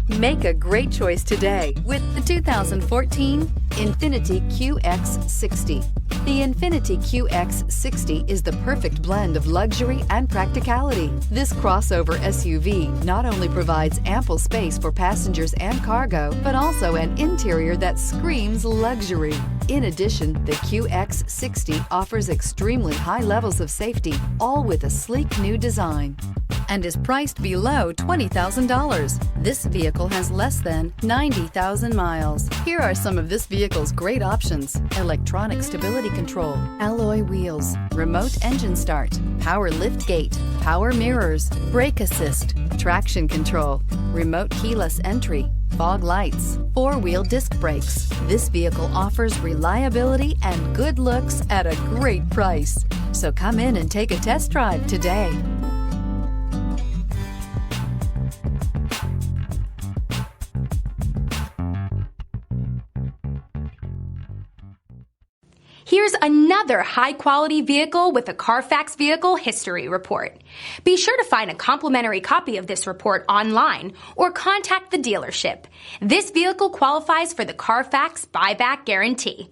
Make a great choice today with the 2014 INFINITI QX60. The INFINITI QX60 is the perfect blend of luxury and practicality. This crossover SUV not only provides ample space for passengers and cargo, but also an interior that screams luxury. In addition, the QX60 offers extremely high levels of safety, all with a sleek new design, and is priced below $20,000. This vehicle has less than 90,000 miles. Here are some of this vehicle's great options: electronic stability control, alloy wheels, remote engine start, power lift gate, power mirrors, brake assist, traction control, remote keyless entry, fog lights, four-wheel disc brakes. This vehicle offers reliability and good looks at a great price. So come in and take a test drive today. Here's another high-quality vehicle with a Carfax Vehicle History Report. Be sure to find a complimentary copy of this report online or contact the dealership. This vehicle qualifies for the Carfax Buyback Guarantee.